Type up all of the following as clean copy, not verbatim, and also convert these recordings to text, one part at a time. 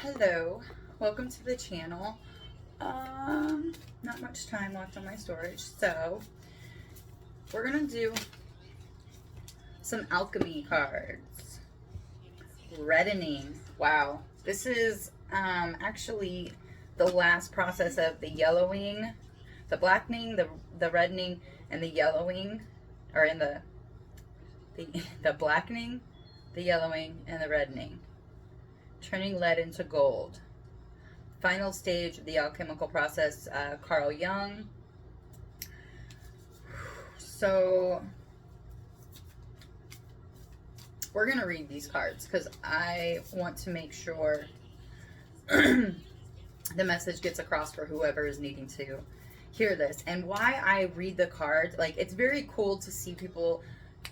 Hello, welcome to the channel. Not much time left on my storage, so we're gonna do some alchemy cards. Reddening. Wow, this is actually the last process of the yellowing, the blackening, the reddening, and the yellowing, or in the blackening, the yellowing, and the reddening. Turning lead into gold. Final stage of the alchemical process, Carl Jung. So we're going to read these cards because I want to make sure the message gets across for whoever is needing to hear this. And why I read the cards, like, it's very cool to see people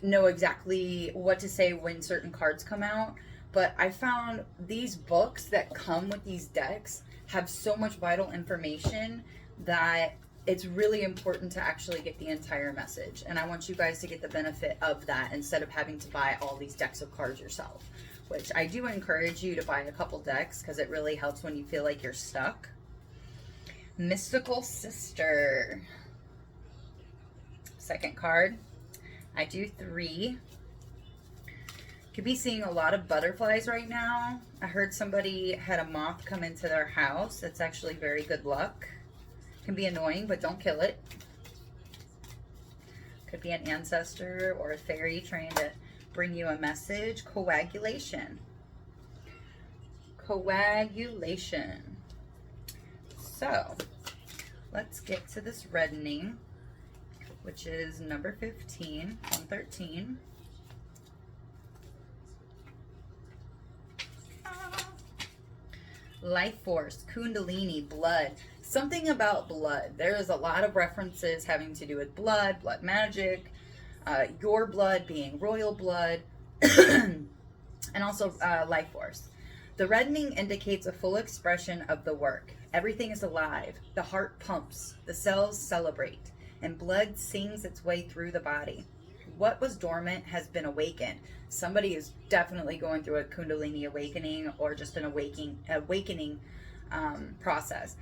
know exactly what to say when certain cards come out. But I found these books that come with these decks have so much vital information that it's really important to actually get the entire message. And I want you guys to get the benefit of that instead of having to buy all these decks of cards yourself, which I do encourage you to buy a couple decks because it really helps when you feel like you're stuck. Mystical Sister. Second card. I do 3. Could be seeing a lot of butterflies right now. I heard somebody had a moth come into their house. It's actually very good luck. Can be annoying, but don't kill it. Could be an ancestor or a fairy trying to bring you a message. Coagulation. Coagulation. So, let's get to this reddening, which is number 15, 113. Life force, kundalini, blood. Something about blood. There is a lot of references having to do with blood, blood magic, your blood being royal blood, and also life force. The reddening indicates a full expression of the work. Everything is alive. The heart pumps, the cells celebrate, and blood sings its way through the body. What was dormant has been awakened. Somebody is definitely going through a kundalini awakening or just an awakening process.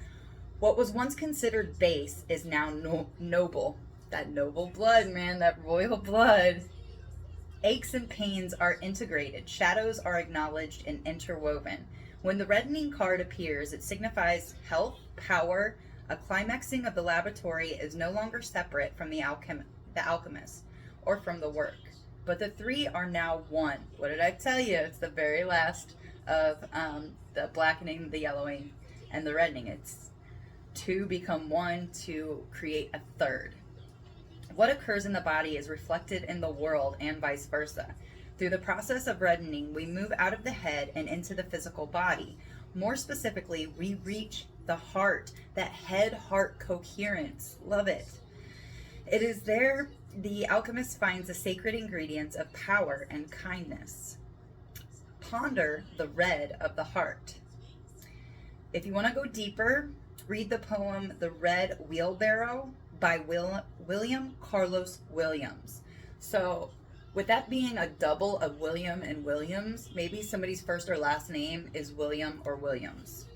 What was once considered base is now noble. That noble blood, man, that royal blood. Aches and pains are integrated. Shadows are acknowledged and interwoven. When the reddening card appears, it signifies health, power. A climaxing of the laboratory is no longer separate from the alchemist or from the work. But the 3 are now one. What did I tell you? It's the very last of the blackening, the yellowing, and the reddening. It's 2 become 1 to create a 3rd. What occurs in the body is reflected in the world and vice versa. Through the process of reddening, we move out of the head and into the physical body. More specifically, we reach the heart, that head-heart coherence. Love it. It is there the alchemist finds the sacred ingredients of power and kindness. Ponder the red of the heart. If you want to go deeper, read the poem The Red Wheelbarrow by William Carlos Williams. So with that being a double of William and Williams, maybe somebody's first or last name is William or Williams.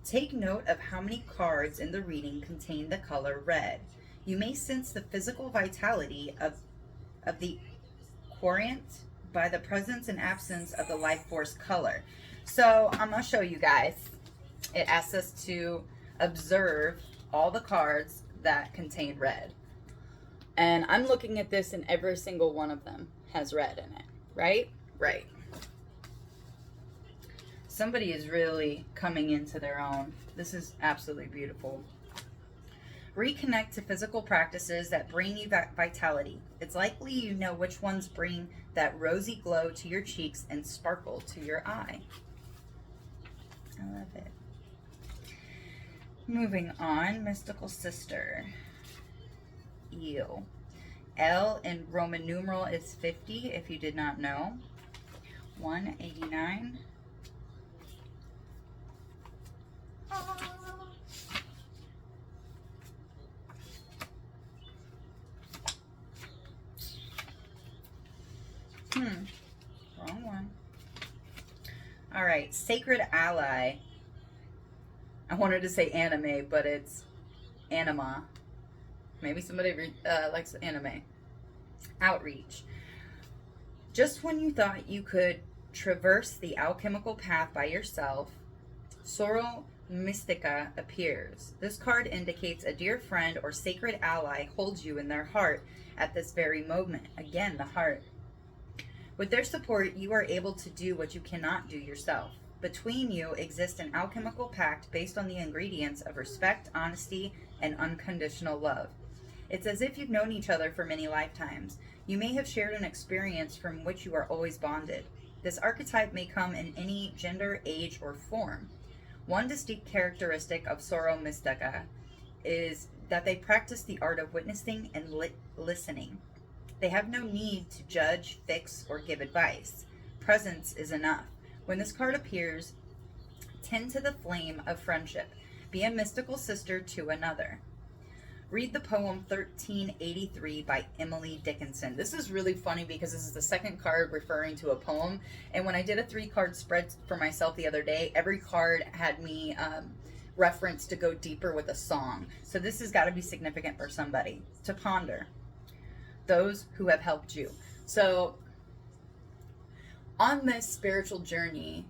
Take note of how many cards in the reading contain the color red. You may sense the physical vitality of the querent by the presence and absence of the life force color. So I'm going to show you guys. It asks us to observe all the cards that contain red. And I'm looking at this and every single one of them has red in it, right? Right. Somebody is really coming into their own. This is absolutely beautiful. Reconnect to physical practices that bring you vitality. It's likely you know which ones bring that rosy glow to your cheeks and sparkle to your eye. I love it. Moving on, Mystical Sister. Ew. L in Roman numeral is 50, if you did not know. 189. Wrong one. All right. right. Sacred ally. I wanted to say anime, but it's anima. Maybe somebody likes anime. Outreach. Just when you thought you could traverse the alchemical path by yourself, Sorrow Mystica appears. This card indicates a dear friend or sacred ally holds you in their heart at this very moment. Again, the heart. With their support, you are able to do what you cannot do yourself. Between you exists an alchemical pact based on the ingredients of respect, honesty, and unconditional love. It's as if you've known each other for many lifetimes. You may have shared an experience from which you are always bonded. This archetype may come in any gender, age, or form. One distinct characteristic of Sorrow Mystica is that they practice the art of witnessing and listening. They have no need to judge, fix, or give advice. Presence is enough. When this card appears, tend to the flame of friendship. Be a mystical sister to another. Read the poem 1383 by Emily Dickinson. This is really funny because this is the second card referring to a poem. And when I did a 3-card spread for myself the other day, every card had me reference to go deeper with a song. So this has got to be significant for somebody. To ponder. Those who have helped you. So on this spiritual journey,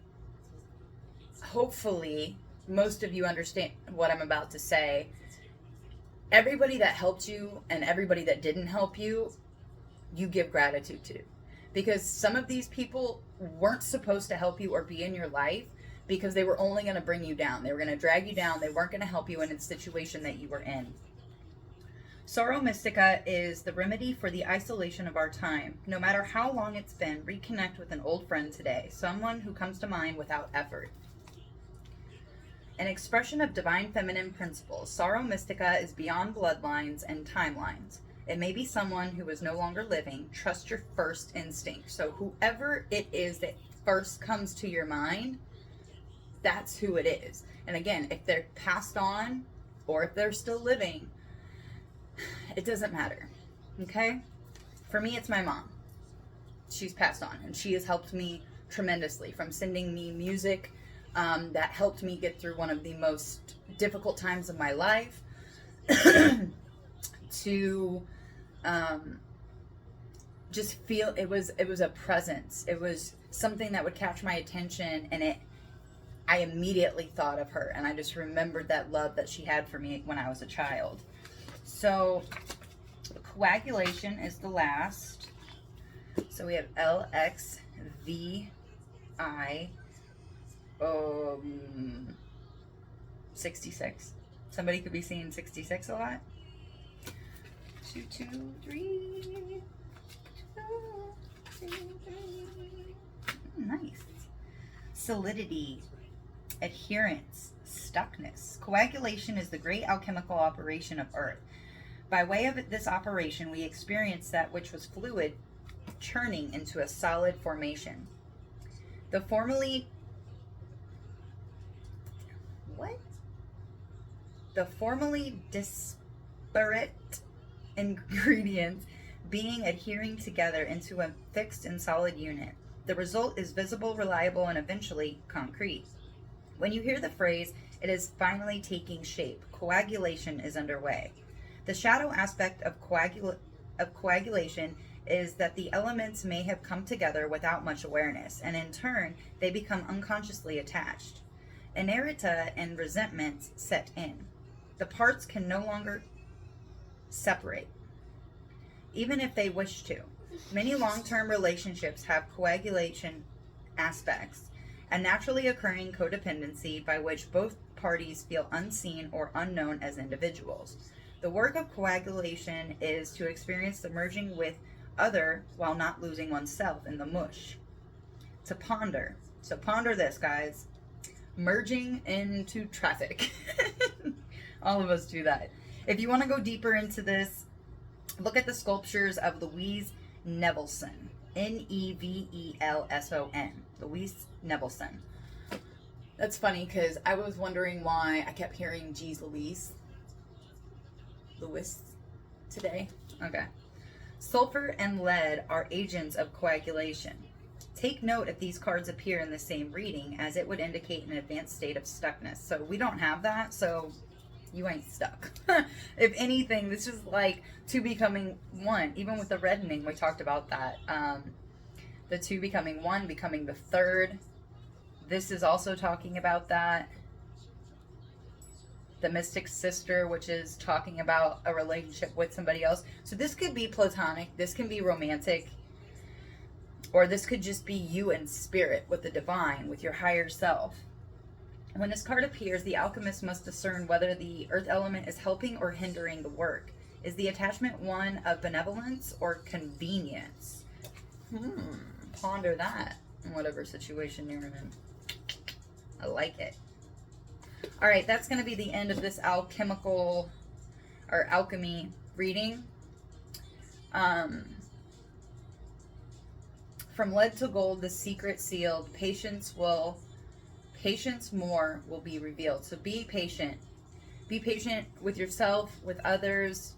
hopefully most of you understand what I'm about to say. Everybody that helped you and everybody that didn't help you, you give gratitude to. Because some of these people weren't supposed to help you or be in your life because they were only going to bring you down. They were going to drag you down. They weren't going to help you in the situation that you were in. Sorrow Mystica is the remedy for the isolation of our time. No matter how long it's been, reconnect with an old friend today, someone who comes to mind without effort. An expression of divine feminine principles, Sorrow Mystica is beyond bloodlines and timelines. It may be someone who is no longer living. Trust your first instinct. So whoever it is that first comes to your mind, that's who it is. And again, if they're passed on or if they're still living, it doesn't matter. Okay? For me, it's my mom. She's passed on, and she has helped me tremendously, from sending me music that helped me get through one of the most difficult times of my life to just feel it was a presence. It was something that would catch my attention, and I immediately thought of her, and I just remembered that love that she had for me when I was a child. So coagulation is the last. So we have LXVI 66. Somebody could be seeing 66 a lot. 2, 2, 3. 2, 3. Nice. Solidity, adherence, stuckness. Coagulation is the great alchemical operation of Earth. By way of this operation, we experience that which was fluid churning into a solid formation. The formally disparate ingredients being adhering together into a fixed and solid unit. The result is visible, reliable, and eventually concrete. When you hear the phrase, it is finally taking shape. Coagulation is underway. The shadow aspect of coagulation is that the elements may have come together without much awareness, and in turn, they become unconsciously attached. Inertia and resentment set in. The parts can no longer separate, even if they wish to. Many long-term relationships have coagulation aspects, a naturally occurring codependency by which both parties feel unseen or unknown as individuals. The work of coagulation is to experience the merging with other while not losing oneself in the mush. To ponder. So ponder this, guys. Merging into traffic. All of us do that. If you want to go deeper into this, look at the sculptures of Louise Nevelson. Nevelson. Louise Nevelson. That's funny because I was wondering why I kept hearing Geez Louise today. Okay. Sulfur and lead are agents of coagulation. Take note if these cards appear in the same reading, as it would indicate an advanced state of stuckness. So we don't have that, so you ain't stuck. If anything, this is like two becoming one. Even with the reddening, we talked about that. The two becoming one, becoming the third. This is also talking about that. The Mystic Sister, which is talking about a relationship with somebody else. So this could be platonic, this can be romantic, or this could just be you in spirit with the divine, with your higher self. When this card appears, the alchemist must discern whether the earth element is helping or hindering the work. Is the attachment one of benevolence or convenience? Ponder that in whatever situation you're in. I like it. All right, that's going to be the end of this alchemical or alchemy reading. From lead to gold, the secret sealed. Patience more will be revealed. So be patient. Be patient with yourself, with others,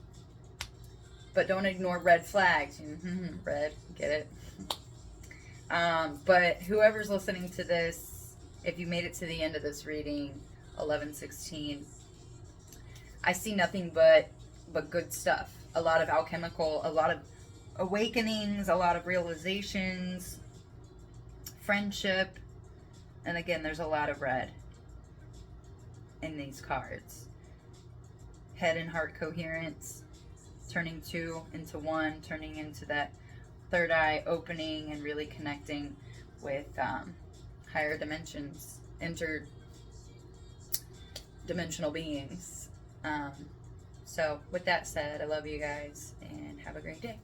but don't ignore red flags. Red, get it? But whoever's listening to this, if you made it to the end of this reading, 11/16, I see nothing but good stuff. A lot of alchemical, a lot of awakenings, a lot of realizations, friendship, and again, there's a lot of red in these cards. Head and heart coherence, turning two into one, turning into that third eye opening and really connecting with higher dimensions, interdimensional beings. So with that said, I love you guys and have a great day.